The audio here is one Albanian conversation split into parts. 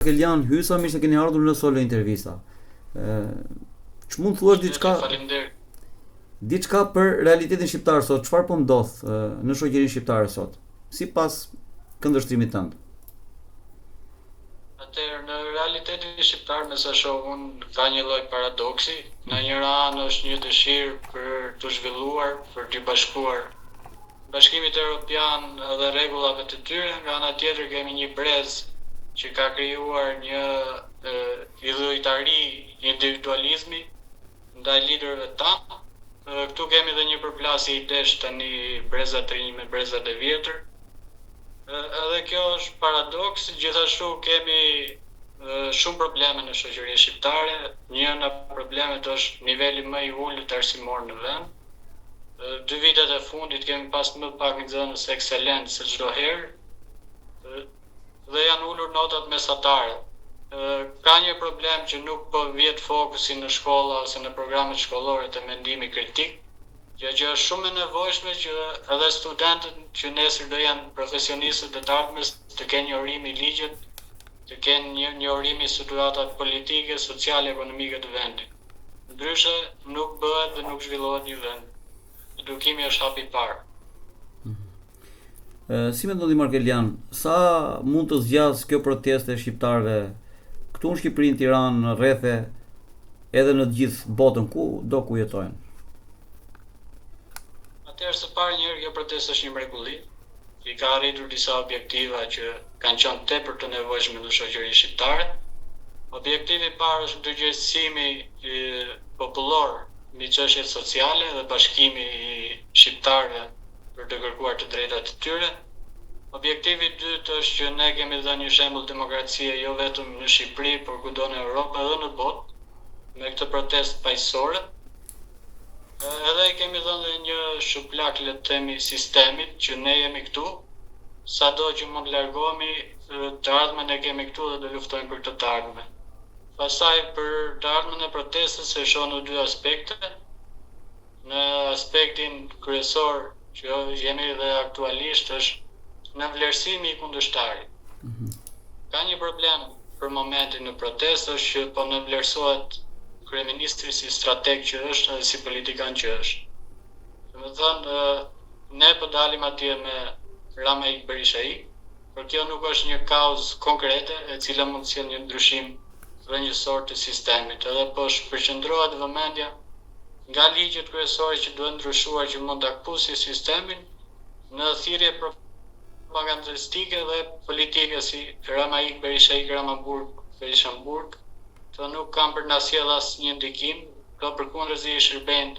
Kelian, hysa mirë se keni ardhur në Solo Intervista. Ç'mund thuash diçka për realitetin shqiptar sot? Çfarë po ndodh në shoqërinë shqiptare sot? Sipas këndvështrimit tënd. Atëherë në realitetin shqiptar, me sa shoh unë, ka një lloj paradoksi. Në një anë është një dëshirë për të zhvilluar, për të bashkuar bashkimit evropian dhe rregullave të tyre, nga ana tjetër kemi një brez që ka krijuar një idhujtari individualizmi ndaj liderëve tanë. Këtu kemi edhe një përplasje idesh tani brezat të rinj me brezat e vjetër. Edhe kjo është paradoks, gjithashtu kemi shumë probleme në shoqërinë shqiptare. Një nga problemet është niveli më i ulët arsimor në vend. 2 vitet e fundit kemi pas më pak nxënës ekselent se çdo herë. Dhe janë ulur notat mesatare. Ka një problem që nuk po vjet fokusi në shkolla ose në programet shkollore të mendimi kritik, gjë që është shumë e nevojshme që edhe studentët që nesër do janë profesionistët e të ardhmes të kenë njohurimin i ligjit, të kenë një njohurimin i situatave politike, sociale, ekonomike të vendit. Ndryshe nuk bëhet dhe nuk zhvillohet një vend. Edukimi është hapi i parë. Si mendon ti Markelian, sa mund të zgjas kjo proteste shqiptare këtu në Shqipëri, në Tiranë, në rrethe, edhe në të gjithë botën ku jetojnë? Atëherë së pari njëherë kjo protestë është një mrekulli. I ka arritur disa objektiva që kanë qenë tepër të nevojshme në shoqërinë shqiptare. Objektivi i parë është ndërgjegjësimi popullor mbi çështjet sociale dhe bashkimi i shqiptarëve për të kërkuar të drejtat e tyre. Objektivi i dytë është që ne kemi dhënë një shembull demokracie jo vetëm në Shqipëri, por kudo në Europë edhe në botë, me këtë protestë paqësore. Edhe i kemi dhënë një shuplak, le të themi, sistemit që ne jemi këtu, sado që mund largohemi, të ardhmen e kemi këtu dhe do luftojmë për të ardhmen. Pastaj për të ardhmen e protestës e shoh në 2 aspekte. Në aspektin kryesor që jemi dhe aktualisht është në vlerësimi i kundërshtarit. Ka një problem për momentin në protestë është që po në vlerësohet kryeministri si strateg që është dhe si politikan që është. Domethënë, ne po dalim atje me Ramai Berishai, por kjo nuk është një kauzë konkrete e cila mund të sjellë një ndryshim rrënjësor të sistemit, edhe po përqendrohet vëmendja nga ligjet kryesore që duhen ndryshuar që mund ta kpusi sistemin në thirrje propagandistike dhe politike si Ramai Berishai, Berishamburg, të nuk kanë për na sjell asnjë ndikim, do përkundërzi i shërbejnë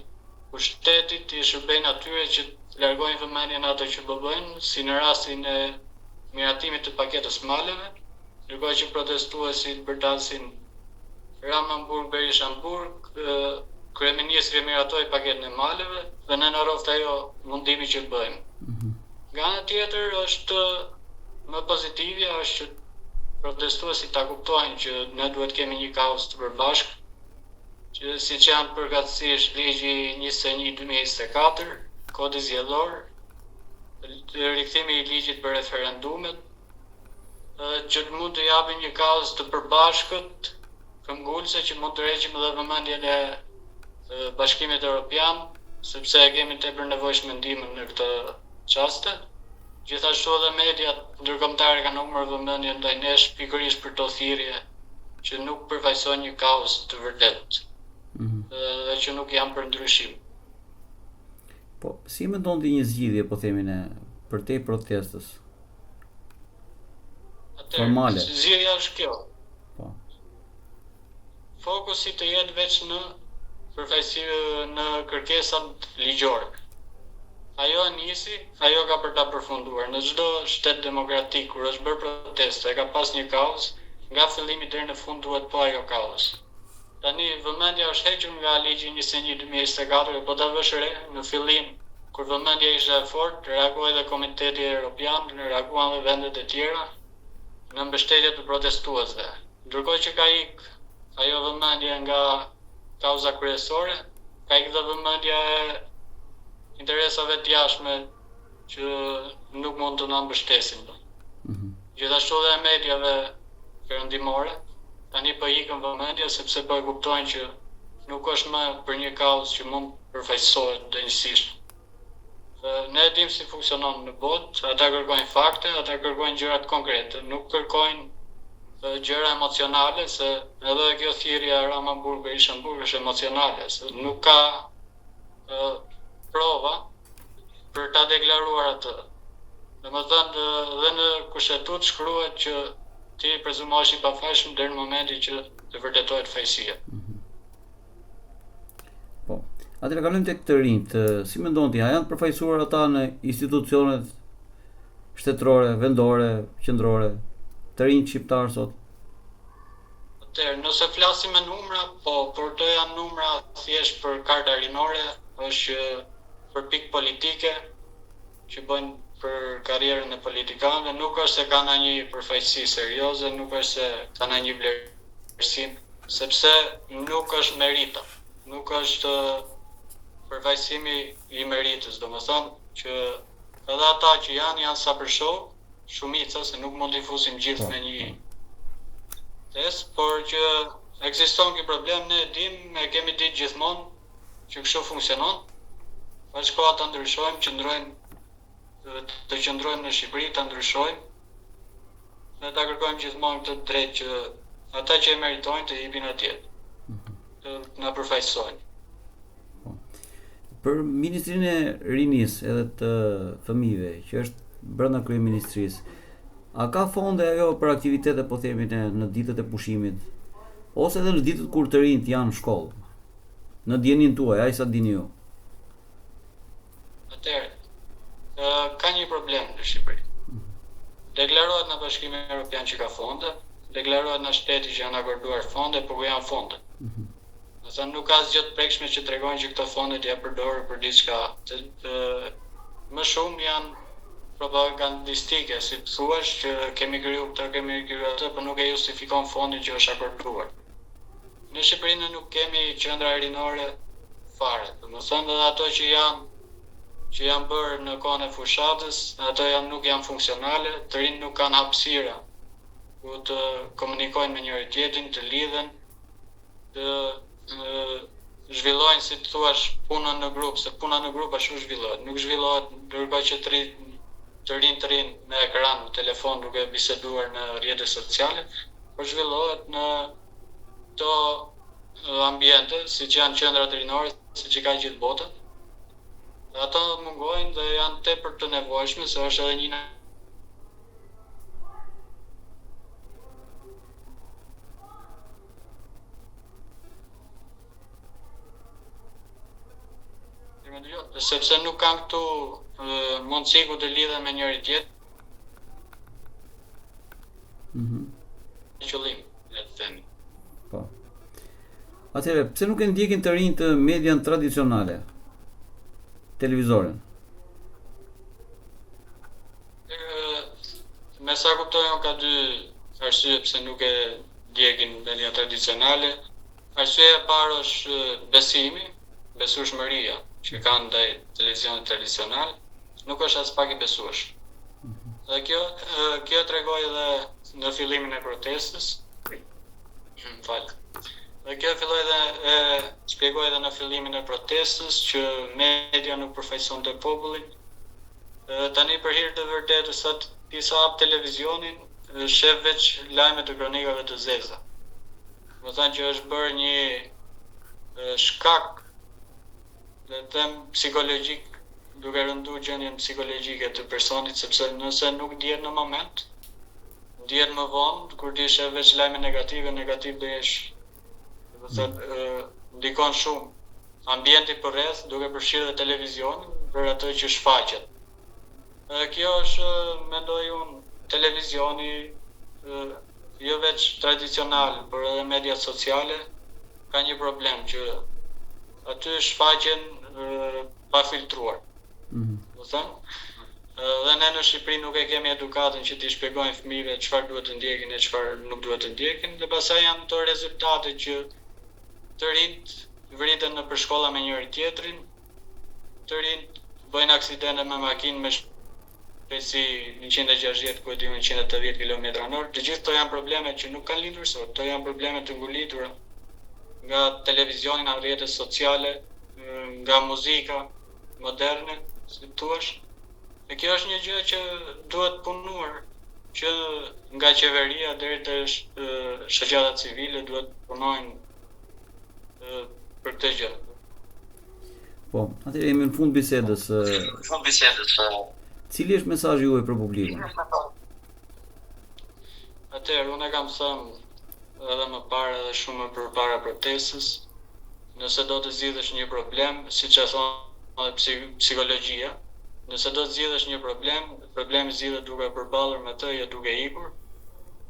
pushtetit, i shërbejnë atyre që largojnë vëmendjen ato që bëjnë, si në rastin e miratimit të paketës maleve, ndërkohë që protestuesit përdasin Berishamburg, kryeministri miratoi paketën e maleve dhe ne në rroft ajo mundimi që bëjmë. Nga ana tjetër është më pozitivja është që protestuesit ta kuptojnë që ne duhet kemi një kauzë të përbashkët, që siç janë përkatësisht ligji 21/2024, kodi zgjedhor, rikthimi i ligjit për referendumet, që mund të japin një kauzë të përbashkët, këmbgulse që mund të rreqim edhe vëmendjen e Bashkimit Evropian, sepse e kemi tepër nevojshme ndihmën në këtë çaste. Gjithashtu edhe mediat ndërkombëtare kanë humbur vëmendjen ndaj nesh pikërisht për to thirrje që nuk përfaqësojnë një kauzë të vërtetë. Dhe që nuk janë për ndryshim. Po, si mendon ti një zgjidhje, po themi ne, përtej protestës? Formale. Zgjidhja është kjo. Po. Fokusi të jetë veç në në kërkesat ligjore. Ajo nisi, ajo ka për ta përfunduar. Në çdo shtet demokratik kur është bërë protestë, e ka pas një kauzë, nga fillimi deri në fund duhet po ajo kauzë. Tani vëmendja është hequr nga ligji 21/2024, po ta vësh re në fillim kur vëmendja ishte e fortë, reagoi dhe Komiteti Evropian, reaguan dhe vendet e tjera në mbështetje të protestuesve. Ndërkohë që ka ik ajo vëmendje nga kauza kryesore, ka ik dhe vëmendja e interesave të jashtme që nuk mund të na mbështesin. Gjithashtu dhe mediave perëndimore, tani po ikën vëmendje sepse po e kuptojnë që nuk është më për një kauzë që mund përfaqësohet dënjësisht. Ne e dim si funksionon në botë, ata kërkojnë fakte, ata kërkojnë gjërat konkrete, nuk kërkojnë gjëra emocionale, se edhe kjo thirrja e Ramamburg-Berishamburg është emocionale, se nuk ka prova për ta deklaruar atë. Domethënë dhe në kushtetutë shkruhet që ti prezumohesh i pafajshëm deri në momentin që të vërtetohet fajësia. Po. Atëherë kalojmë tek të rinjt. Si mendon ti, a janë të përfaqësuar ata në institucionet shtetërore, vendore, qendrore, të rinjt shqiptar sot? Atëherë, nëse flasim me numra, po, por to janë numra thjesht për karta rinore, është për pikë politike që bëjnë për karrierën e politikanëve, nuk është se kanë një përfaqësi serioze, nuk është se kanë një vlerësim, sepse nuk është merita, nuk është përfaqësimi i meritës, domethënë që edhe ata që janë sa për show, shumica, se nuk mund t'i fusim gjithë me një test, por që ekziston ky problem, ne e kemi ditë gjithmonë që kështu funksionon. Pas kohë ta ndryshojmë, të qëndrojmë në Shqipëri, ta ndryshojmë. Ne ta kërkojmë gjithmonë këtë drejtë që ata që e meritojnë të jepin atje, të na përfaqësojnë. Për Ministrinë e Rinisë edhe të Fëmijëve, që është brenda kryeministrisë, a ka fonde ajo për aktivitete, po themi ne, në ditët e pushimit, ose edhe në ditët kur të rinjt janë në shkollë? Në dijenin tuaj, ai sa dini ju? Atëherë, ka një problem në Shqipëri. Deklarohet në Bashkimin Evropian që ka fonde, deklarohet në shteti që janë akorduar fonde, por ku janë fonde? Domethënë nuk ka asgjë të prekshme që tregojnë që këto fonde t'ia përdorë për diçka. Më shumë janë propagandistike, si thuash që kemi kriju atë, por nuk e justifikon fondin që është akorduar. Në Shqipëri ne nuk kemi qendra rinore fare. Domethënë edhe ato që janë bërë në kohën e fushatës, ato nuk janë funksionale, të rinjt nuk kanë hapësira ku të komunikojnë me njëri tjetrin, të lidhen, të zhvillojnë, si të thuash, punën në grup, se puna në grup ashtu zhvillohet. Nuk zhvillohet ndërkohë që të rinjt me ekran, në telefon, duke biseduar në rrjetet sociale, por zhvillohet në to ambiente, siç janë qendrat rinore, siç i ka gjithë bota. Ato mungojnë dhe janë tepër të nevojshme, se është edhe një sepse nuk kanë këtu mundësi ku të lidhen me njëri tjetër. Qëllim, le të themi. Po. Atëherë, pse nuk e ndjekin të rinjt të median tradicionale? Televizorin. Me sa kuptoj, ka dy arsye pse nuk e ndjekin media tradicionale. Arsyeja e parë është besimi, besueshmëria që kanë ndaj televizionit tradicional, nuk është as pak i besueshëm. Dhe kjo tregoi edhe në fillimin e protestës. Dhe kjo shpjegoi edhe në fillimin e protestës që media nuk përfaqësonte popullin. Tani për hir të vërtetës, sot disa hap televizionin, shef veç lajme të kronikave të zeza. Do thënë që është bërë një shkak, le të them, psikologjik, duke rënduar gjendjen psikologjike të personit, sepse nëse nuk dihet në moment, dihet më vonë, kur ti shef veç lajme negative do jesh, do të thënë, ndikon shumë ambienti përreth, duke përfshirë dhe televizionin për atë që shfaqet. Kjo është, mendoj unë, televizioni, jo veç tradicional, por edhe mediat sociale, ka një problem që aty shfaqen pa filtruar. Do thënë, dhe ne në Shqipëri nuk e kemi edukatën që t'i shpjegojnë fëmijëve çfarë duhet të ndjekin e çfarë nuk duhet të ndjekin, dhe pastaj janë to rezultate që të rinjt vriten nëpër shkolla me njëri tjetrin, të rinjt bëjnë aksidente me makinë me shpejtësi 160 ku e di 180 km/h. Të gjithë këto janë probleme që nuk kanë lindur sot, këto janë probleme të ngulitura nga televizioni, nga rrjetet sociale, nga muzika moderne, si thua. E kjo është një gjë që duhet punuar, që nga qeveria deri te shoqata civile duhet punojnë për këtë gjë. Po, atëherë jemi në fund bisedës. Cili është mesazhi juaj për publikun? Atëherë unë e kam thënë edhe më parë edhe shumë më përpara protestës, nëse do të zgjidhësh një problem, siç e thonë edhe psikologjia, nëse do të zgjidhësh një problem, problemi zgjidhet duke përballur me të, jo duke ikur.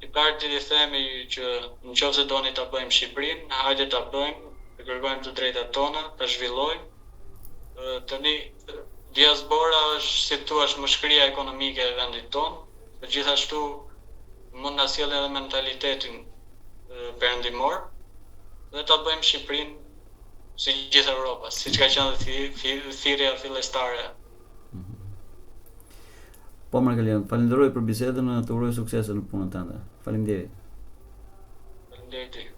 I parti i themi që nëse doni ta bëjmë Shqipërinë, hajde ta bëjmë, të kërkojmë të drejtat tona, ta zhvillojmë. Tani diaspora është, si thua, mëshkëria ekonomike e vendit tonë, por gjithashtu mund na sjellë edhe mentalitetin perëndimor dhe ta bëjmë Shqipërinë si gjithë Europa, siç ka qenë thirrja fillestare. Po, Markelian, falenderoj për bisedën, të uroj suksese në punën tënde. Faleminderit. Faleminderit.